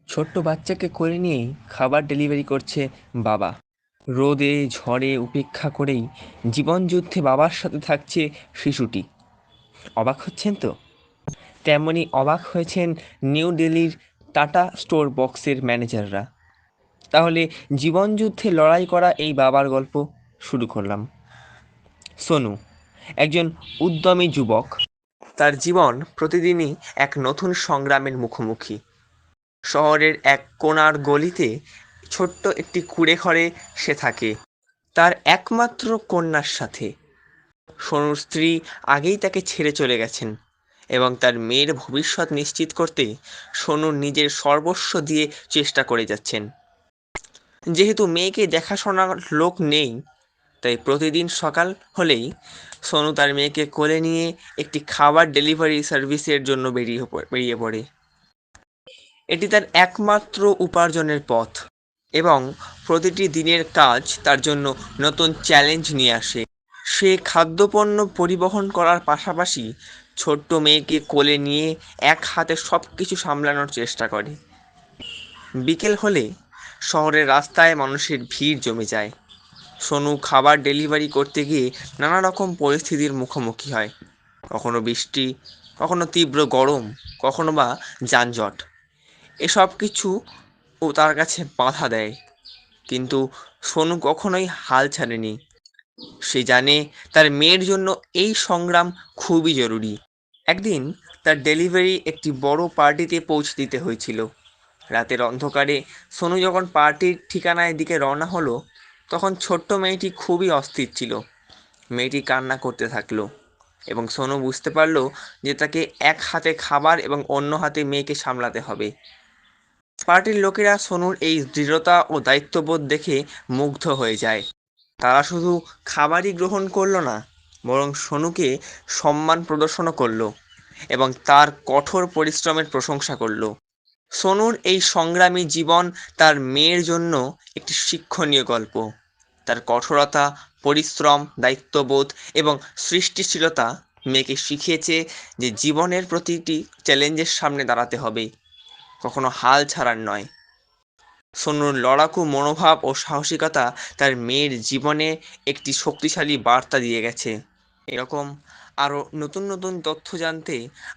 ছোট্ট বাচ্চাকে কোলে নিয়েই খাবার ডেলিভারি করছে বাবা। রোদে ঝড়ে উপেক্ষা করেই জীবনযুদ্ধে বাবার সাথে থাকছে শিশুটি। অবাক হচ্ছেন তো? তেমনি অবাক হয়েছেন নিউ দিল্লির টাটা স্টোর বক্সের ম্যানেজাররা। তাহলে জীবনযুদ্ধে লড়াই করা এই বাবার গল্প শুরু করলাম। সোনু একজন উদ্যমী যুবক। তার জীবন প্রতিদিনই এক নতুন সংগ্রামের মুখোমুখি। শহরের এক কোণার গলিতে ছোট্ট একটি কুঁড়ে ঘরে সে থাকে তার একমাত্র কন্যার সাথে। সোনুর স্ত্রী আগেই তাকে ছেড়ে চলে গেছেন এবং তার মেয়ের ভবিষ্যৎ নিশ্চিত করতে সোনু নিজের সর্বস্ব দিয়ে চেষ্টা করে যাচ্ছেন। যেহেতু মেয়েকে দেখাশোনার লোক নেই, তাই প্রতিদিন সকাল হলেই সোনু তার মেয়েকে কোলে নিয়ে একটি খাবার ডেলিভারি সার্ভিসের জন্য বেরিয়ে পড়ে। এটি তার একমাত্র উপার্জনের পথ এবং প্রতিটি দিনের কাজ তার জন্য নতুন চ্যালেঞ্জ নিয়ে আসে। সে খাদ্যপণ্য পরিবহন করার পাশাপাশি ছোট্ট মেয়েকে কোলে নিয়ে এক হাতে সব কিছু সামলানোর চেষ্টা করে। বিকেল হলে শহরের রাস্তায় মানুষের ভিড় জমে যায়। সোনু খাবার ডেলিভারি করতে গিয়ে নানা রকম পরিস্থিতির মুখোমুখি হয়। কখনো বৃষ্টি, কখনো তীব্র গরম, কখনো বা যানজট। এসব কিছু ও তার কাছে বাধা দেয়, কিন্তু সোনু কখনোই হাল ছাড়েনি। সে জানে তার মেয়ের জন্য এই সংগ্রাম খুবই জরুরি। একদিন তার ডেলিভারি একটি বড় পার্টিতে পৌঁছে দিতে হয়েছিল। রাতের অন্ধকারে সোনু যখন পার্টির ঠিকানার দিকে রওনা হলো, তখন ছোট্ট মেয়েটি খুবই অস্থির ছিল। মেয়েটি কান্না করতে থাকলো এবং সোনু বুঝতে পারলো যে তাকে এক হাতে খাবার এবং অন্য হাতে মেয়েকে সামলাতে হবে। পার্টির লোকেরা সোনুর এই দৃঢ়তা ও দায়িত্ববোধ দেখে মুগ্ধ হয়ে যায়। তারা শুধু খাবারই গ্রহণ করলো না, বরং সোনুকে সম্মান প্রদর্শনও করলো এবং তার কঠোর পরিশ্রমের প্রশংসা করলো। সোনুর এই সংগ্রামী জীবন তার মেয়ের জন্য একটি শিক্ষণীয় গল্প। তার কঠোরতা, পরিশ্রম, দায়িত্ববোধ এবং সৃষ্টিশীলতা মেয়েকে শিখিয়েছে যে জীবনের প্রতিটি চ্যালেঞ্জের সামনে দাঁড়াতে হবে, কখনো হাল ছাড়ার নয়। সোনুর লড়াকু মনোভাব ও সাহসিকতা তার মেয়ের জীবনে একটি শক্তিশালী বার্তা দিয়ে গেছে। এরকম আরও নতুন নতুন তথ্য জানতে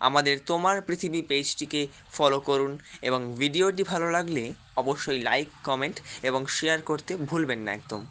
আমাদের তোমার পৃথিবী পেজটিকে ফলো করুন এবং ভিডিওটি ভালো লাগলে অবশ্যই লাইক, কমেন্ট এবং শেয়ার করতে ভুলবেন না একদম।